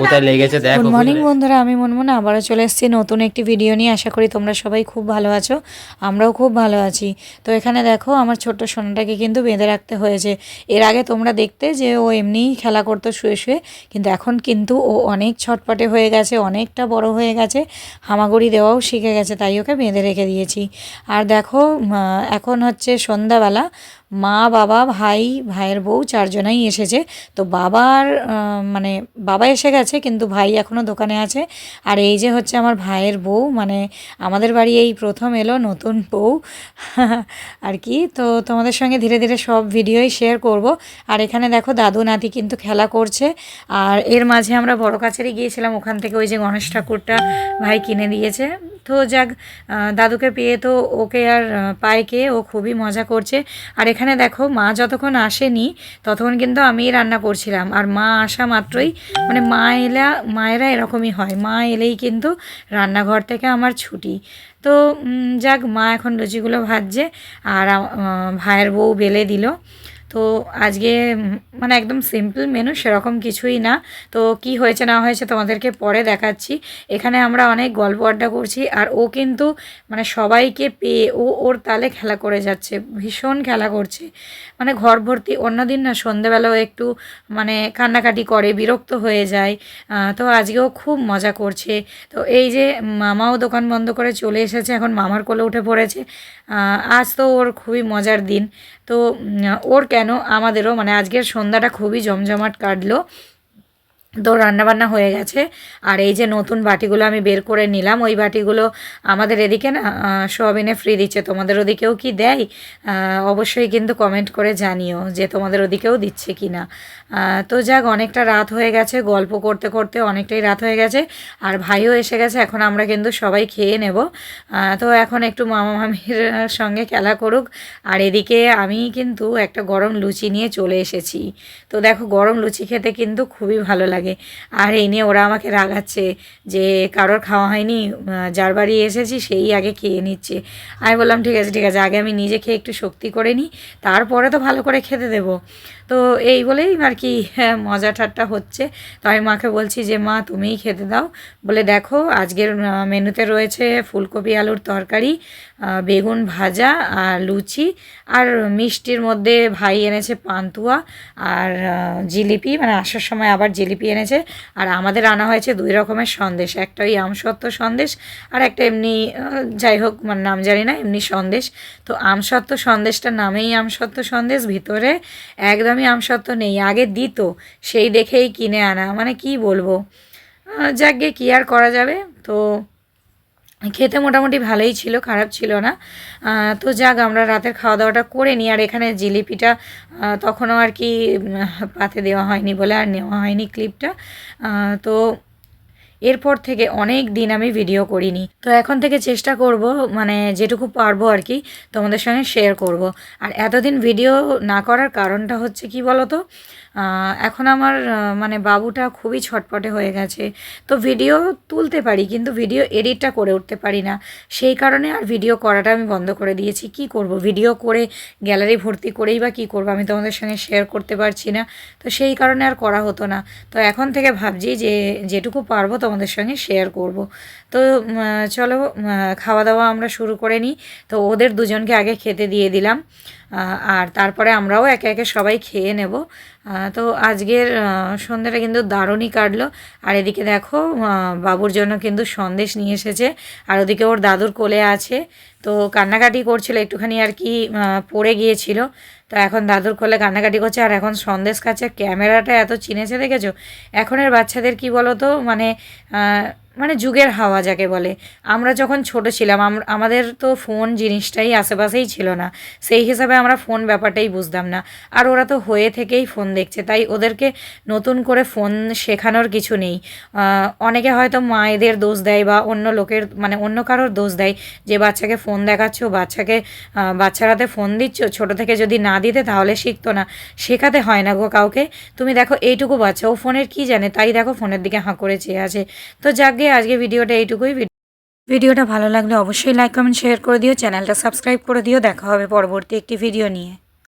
কোথায় লেগেছে দেখো। গুড মর্নিং বন্ধুরা, আমি মনমনে আবারও চলে এসেছি নতুন একটি ভিডিও নিয়ে। আশা করি তোমরা সবাই খুব ভালো আছো, আমরাও খুব ভালো আছি। তো এখানে দেখো আমার ছোট্ট সোনাটাকে কিন্তু বেঁধে রাখতে হয়েছে। এর আগে তোমরা দেখতে যে ও এমনিই খেলা করতো শুয়ে শুয়ে, কিন্তু এখন কিন্তু ও অনেক ছটপটে হয়ে গেছে, অনেকটা বড় হয়ে গেছে, হামাগুড়ি দেওয়াও শিখে গেছে, তাই ওকে বেঁধে রেখে দিয়েছি। আর দেখো এখন হচ্ছে সন্ধ্যাবেলা, মা বাবা ভাইয়ের বউ চারজনাই এসেছে। তো বাবার মানে বাবা এসে গেছে কিন্তু ভাই এখনও দোকানে আছে। আর এই যে হচ্ছে আমার ভাইয়ের বউ, মানে আমাদের বাড়ি এই প্রথম এলো নতুন বউ আর কি। তো তোমাদের সঙ্গে ধীরে ধীরে সব ভিডিওই শেয়ার করব। আর এখানে দেখো দাদু নাতি কিন্তু খেলা করছে। আর এর মাঝে আমরা বড় কাছারি গিয়েছিলাম, ওখান থেকে ওই যে গণেশ ঠাকুরটা ভাই কিনে দিয়েছে। তো যাক, দাদুকে পেয়ে তো ওকে আর পাইকে ও খুবই মজা করছে। আর এখানে দেখো মা যতক্ষণ আসেনি ততক্ষণ কিন্তু আমিই রান্না করছিলাম। আর মা আসা মাত্রই মানে মায়েরা এরকমই হয়, মা এলেই কিন্তু রান্নাঘর থেকে আমার ছুটি। তো যাক, মা এখন লুচিগুলো ভাজছে আর ভাইয়ের বউ বেলে দিল। তো আজকে মানে একদম সিম্পল মেনু, সেরকম কিছুই না। তো কি হয়েছে না হয়েছে তোমাদেরকে পরে দেখাচ্ছি। এখানে আমরা অনেক গল্প আড্ডা করছি আর ও কিন্তু মানে সবাইকে পেয়ে ওর তালে খেলা করে যাচ্ছে, ভীষণ খেলা করছে, মানে ঘর ভর্তি। অন্যদিন না সন্ধেবেলাও একটু মানে কান্নাকাটি করে, বিরক্ত হয়ে যায়। তো আজকেও খুব মজা করছে। তো এই যে মামাও দোকান বন্ধ করে চলে এসেছে, এখন মামার কোলে উঠে পড়েছে। আজ তো ওর খুবই মজার দিন। তো ওর কেন আমাদেরও, মানে আজকের সন্ধ্যাটা খুবই জমজমাট কাটলো। তো রান্নাবান্না হয়ে গেছে। আর এই যে নতুন বাটিগুলো আমি বের করে নিলাম, ওই বাটিগুলো আমাদের এদিকে না সোয়াবিনে ফ্রি দিচ্ছে। তোমাদের ওদিকেও কি দেয় অবশ্যই কিন্তু কমেন্ট করে জানিও যে তোমাদের ওদিকেও দিচ্ছে কি না। তো যাক, অনেকটা রাত হয়ে গেছে, গল্প করতে করতে অনেকটাই রাত হয়ে গেছে। আর ভাইও এসে গেছে, এখন আমরা কিন্তু সবাই খেয়ে নেব। তো এখন একটু মামা মামির সঙ্গে খেলা করুক। আর এদিকে আমি কিন্তু একটা গরম লুচি নিয়ে চলে এসেছি। তো দেখো, গরম লুচি খেতে কিন্তু খুবই ভালো লাগে। আর এই নিয়ে ওরা আমাকে রাগাচ্ছে যে কারোর খাওয়া হয়নি, যার বাড়ি এসেছি সেই আগে খেয়ে নিচ্ছে। আমি বললাম ঠিক আছে ঠিক আছে, আগে আমি নিজে খেয়ে একটু শক্তি করে নিই, তারপরে তো ভালো করে খেতে দেবো। তো এই বলেই আর কি মজা ঠাট্টা হচ্ছে। তো আমি মাকে বলছি যে মা তুমিই খেতে দাও। বলে দেখো আজকের মেনুতে রয়েছে ফুলকপি আলুর তরকারি, বেগুন ভাজা আর লুচি, আর মিষ্টির মধ্যে ভাই এনেছে পান্তুয়া আর জিলিপি, মানে আসার সময় আবার জিলিপি এনেছে। আর আমাদের আনা হয়েছে 2 রকমের সন্দেশ, একটা ওই আমসত্ত্ব সন্দেশ আর একটা এমনি যাই হোক মানে নাম জানি না, এমনি সন্দেশ। তো আমসত্ত্ব সন্দেশটার নামেই আমসত্ত্ব সন্দেশ, ভিতরে একদমই আমসত্ত্ব নেই, আগে দিত সেই দেখেই কিনে আনা, মানে কি বলবো। যাক গে, কী আর করা যাবে। তো খেতে মোটামুটি ভালোই ছিল, খারাপ ছিল না। তো যাক, আমরা রাতের খাওয়া দাওয়াটা করে নিই। আর এখানে জিলিপিটা তখনও আর কি পাতে দেওয়া হয়নি বলে আর নেওয়া হয়নি ক্লিপটা। তো এরপর থেকে অনেক দিন আমি ভিডিও করিনি। তো এখন থেকে চেষ্টা করব মানে যেটুকু পারবো আর কি তোমাদের সঙ্গে শেয়ার করব। আর এতদিন ভিডিও না করার কারণটা হচ্ছে কি বলো তো, এখন আমার মানে বাবুটা খুবই ছটপটে হয়ে গেছে। তো ভিডিও তুলতে পারি কিন্তু ভিডিও এডিটটা করে উঠতে পারি না, সেই কারণে আর ভিডিও করাটা আমি বন্ধ করে দিয়েছি। কি করব, ভিডিও করে গ্যালারি ভর্তি করেই বা কী করবো, আমি তোমাদের সঙ্গে শেয়ার করতে পারছি না। তো সেই কারণে আর করা হতো না। তো এখন থেকে ভাবছি যে যেটুকু পারবো তোমাদের সঙ্গে শেয়ার করব। তো চলো খাওয়া দাওয়া আমরা শুরু করে নিই। তো ওদের দুজনকে আগে খেতে দিয়ে দিলাম, আর তারপরে আমরাও একে একে সবাই খেয়ে নেব। তো আজকের সন্ধ্যাটা কিন্তু দারুণই কাটলো। আর এদিকে দেখো বাবুর জন্য কিন্তু সন্দেশ নিয়ে এসেছে, আর ওদিকে ওর দাদুর কোলে আছে। তো কান্নাকাটি করছিল একটুখানি আর কি, পড়ে গিয়েছিল। তো এখন দাদুর কোলে কান্নাকাটি করছে আর এখন সন্দেশ খাচ্ছে। ক্যামেরাটা এত চিনেছে দেখেছো। এখনের বাচ্চাদের কি বলো তো, মানে মানে যুগের হাওয়া যাকে বলে। আমরা যখন ছোট ছিলাম আমাদের তো ফোন জিনিসটাই আশেপাশেই ছিল না, সেই হিসাবে আমরা ফোন ব্যাপারটাই বুঝতাম না। আর ওরা তো হয়ে থেকেই ফোন দেখছে, তাই ওদেরকে নতুন করে ফোন শেখানোর কিছু নেই। অনেকে হয়তো মায়েদের দোষ দেয় বা অন্য লোকের মানে অন্য কারোর দোষ দেয় যে বাচ্চাকে ফোন দেখাচ্ছ, বাচ্চারাতে ফোন দিচ্ছ, ছোটো থেকে যদি না দিতে তাহলে শিখতো না। শেখাতে হয় না গো কাউকে। তুমি দেখো এইটুকু বাচ্চা, ও ফোনের কী জানে, তাই দেখো ফোনের দিকে হাঁ করে চেয়ে আছে। তো যাক, আজকে ভিডিওটা এইটুকুই। ভিডিওটা ভালো লাগলে অবশ্যই লাইক কমেন্ট শেয়ার করে দিও, চ্যানেলটা সাবস্ক্রাইব করে দিও। দেখা হবে পরবর্তী একটি ভিডিও নিয়ে।